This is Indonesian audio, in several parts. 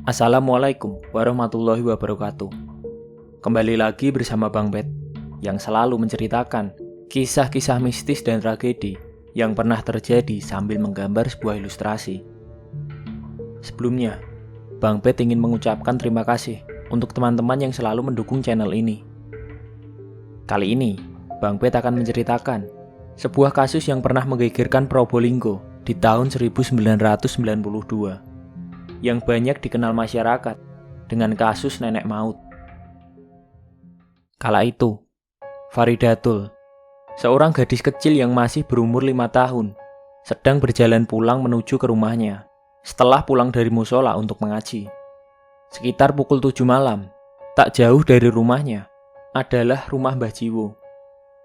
Assalamualaikum warahmatullahi wabarakatuh. Kembali lagi bersama Bang Bet yang selalu menceritakan kisah-kisah mistis dan tragedi yang pernah terjadi sambil menggambar sebuah ilustrasi. Sebelumnya, Bang Bet ingin mengucapkan terima kasih untuk teman-teman yang selalu mendukung channel ini. Kali ini, Bang Bet akan menceritakan sebuah kasus yang pernah menggegerkan Probolinggo di tahun 1992. Yang banyak dikenal masyarakat dengan kasus nenek maut. Kala itu, Faridatul, seorang gadis kecil yang masih berumur 5 tahun, sedang berjalan pulang menuju ke rumahnya setelah pulang dari musola untuk mengaji. Sekitar pukul 7 malam, tak jauh dari rumahnya adalah rumah Mbah Jiwo,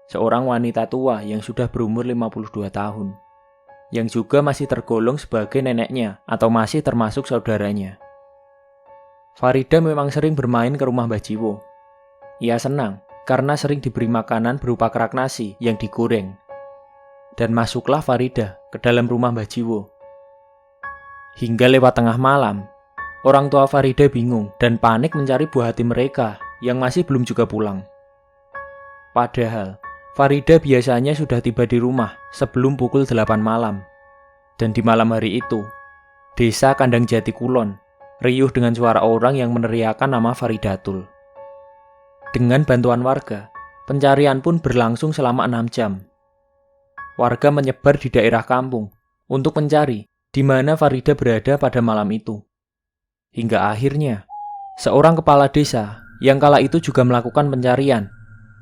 seorang wanita tua yang sudah berumur 52 tahun. Yang juga masih tergolong sebagai neneknya atau masih termasuk saudaranya. Farida memang sering bermain ke rumah Mbah Jiwo. Ia senang karena sering diberi makanan berupa kerak nasi yang digoreng. Dan masuklah Farida ke dalam rumah Mbah Jiwo. Hingga lewat tengah malam, orang tua Farida bingung dan panik mencari buah hati mereka yang masih belum juga pulang. Padahal Farida biasanya sudah tiba di rumah sebelum pukul 8 malam. Dan di malam hari itu, desa Kandang Jati Kulon riuh dengan suara orang yang meneriakkan nama Faridatul. Dengan bantuan warga, pencarian pun berlangsung selama 6 jam. Warga menyebar di daerah kampung untuk mencari di mana Farida berada pada malam itu. Hingga akhirnya, seorang kepala desa yang kala itu juga melakukan pencarian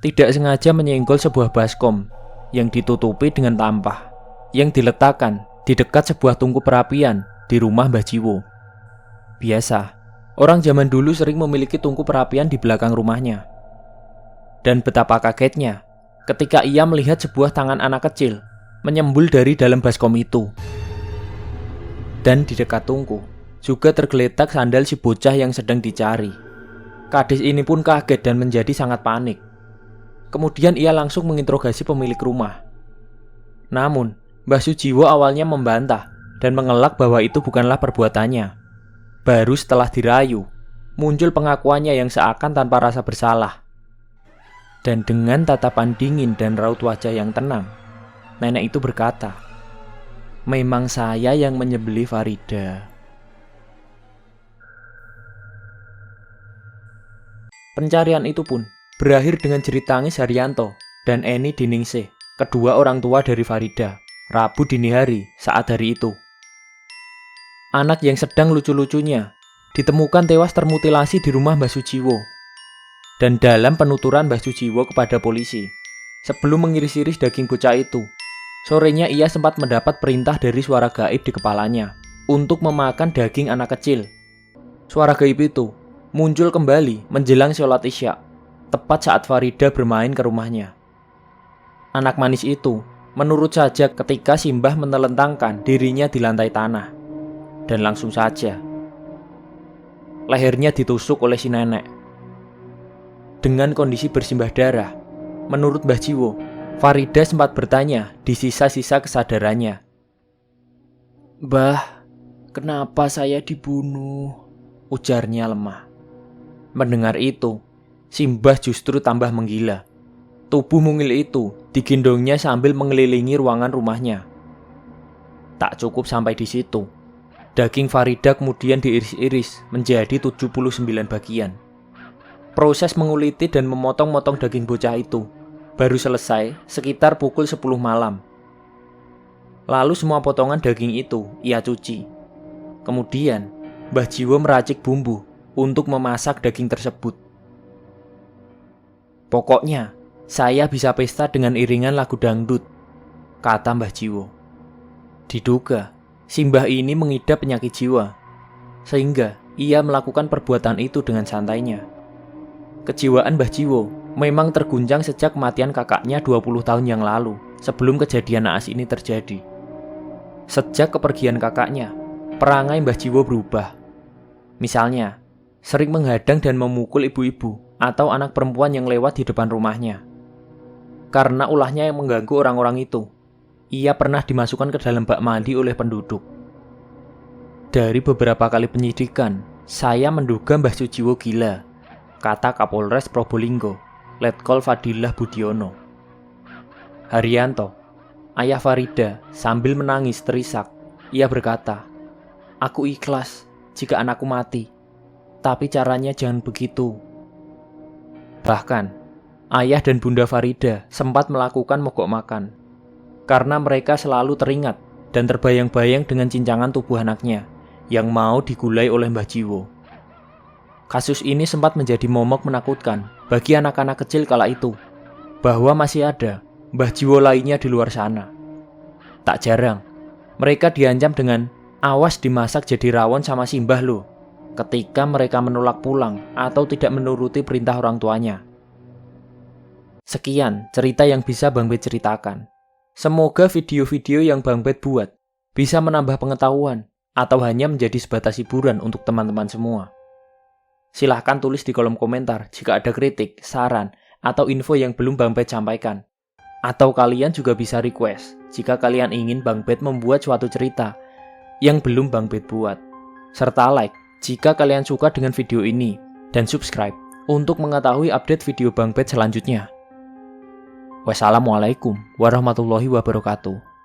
tidak sengaja menyenggol sebuah baskom yang ditutupi dengan tampah yang diletakkan di dekat sebuah tungku perapian di rumah Mbah Jiwo. Biasa, orang zaman dulu sering memiliki tungku perapian di belakang rumahnya. Dan betapa kagetnya ketika ia melihat sebuah tangan anak kecil menyembul dari dalam baskom itu. Dan di dekat tungku juga tergeletak sandal si bocah yang sedang dicari. Gadis ini pun kaget dan menjadi sangat panik. Kemudian ia langsung menginterogasi pemilik rumah. Namun, Mbah Sujiwo awalnya membantah dan mengelak bahwa itu bukanlah perbuatannya. Baru setelah dirayu, muncul pengakuannya yang seakan tanpa rasa bersalah. Dan dengan tatapan dingin dan raut wajah yang tenang, nenek itu berkata, "Memang saya yang menyembelih Farida." Pencarian itu pun berakhir dengan jerit tangis Haryanto dan Eni Diningsih, kedua orang tua dari Farida, Rabu dini hari saat hari itu. Anak yang sedang lucu-lucunya ditemukan tewas termutilasi di rumah Mbah Sujiwo. Dan dalam penuturan Mbah Sujiwo kepada polisi, sebelum mengiris-iris daging bocah itu, sorenya ia sempat mendapat perintah dari suara gaib di kepalanya untuk memakan daging anak kecil. Suara gaib itu muncul kembali menjelang sholat Isya, tepat saat Farida bermain ke rumahnya. Anak manis itu menurut saja ketika Simbah menelentangkan dirinya di lantai tanah. Dan langsung saja lehernya ditusuk oleh si nenek. Dengan kondisi bersimbah darah, menurut Mbah Jiwo, Farida sempat bertanya di sisa-sisa kesadarannya, "Mbah, kenapa saya dibunuh?" ujarnya lemah. Mendengar itu, Simbah justru tambah menggila. Tubuh mungil itu digendongnya sambil mengelilingi ruangan rumahnya. Tak cukup sampai di situ, daging Farida kemudian diiris-iris menjadi 79 bagian. Proses menguliti dan memotong-motong daging bocah itu baru selesai sekitar pukul 10 malam. Lalu semua potongan daging itu ia cuci. Kemudian Mbah Jiwo meracik bumbu untuk memasak daging tersebut. "Pokoknya, saya bisa pesta dengan iringan lagu dangdut," kata Mbah Jiwo. Diduga, Simbah ini mengidap penyakit jiwa, sehingga ia melakukan perbuatan itu dengan santainya. Kejiwaan Mbah Jiwo memang terguncang sejak kematian kakaknya 20 tahun yang lalu, sebelum kejadian naas ini terjadi. Sejak kepergian kakaknya, perangai Mbah Jiwo berubah. Misalnya, sering menghadang dan memukul ibu-ibu atau anak perempuan yang lewat di depan rumahnya. Karena ulahnya yang mengganggu orang-orang itu, ia pernah dimasukkan ke dalam bak mandi oleh penduduk. Dari beberapa kali penyidikan Saya menduga Mbah Sujiwo gila, kata Kapolres Probolinggo, Letkol Fadilah Budiono. Haryanto, ayah Farida, sambil menangis terisak. Ia berkata, "Aku ikhlas jika anakku mati, tapi caranya jangan begitu." Bahkan, ayah dan bunda Farida sempat melakukan mogok makan, karena mereka selalu teringat dan terbayang-bayang dengan cincangan tubuh anaknya yang mau digulai oleh Mbah Jiwo. Kasus ini sempat menjadi momok menakutkan bagi anak-anak kecil kala itu, bahwa masih ada Mbah Jiwo lainnya di luar sana. Tak jarang, mereka diancam dengan awas dimasak jadi rawon sama Simbah loh, ketika mereka menolak pulang atau tidak menuruti perintah orang tuanya. Sekian cerita yang bisa Bang Bet ceritakan. Semoga video-video yang Bang Bet buat bisa menambah pengetahuan atau hanya menjadi sebatas hiburan untuk teman-teman semua. Silahkan tulis di kolom komentar jika ada kritik, saran, atau info yang belum Bang Bet sampaikan. Atau kalian juga bisa request jika kalian ingin Bang Bet membuat suatu cerita yang belum Bang Bet buat. Serta like jika kalian suka dengan video ini dan subscribe untuk mengetahui update video Bang Bet selanjutnya. Wassalamualaikum warahmatullahi wabarakatuh.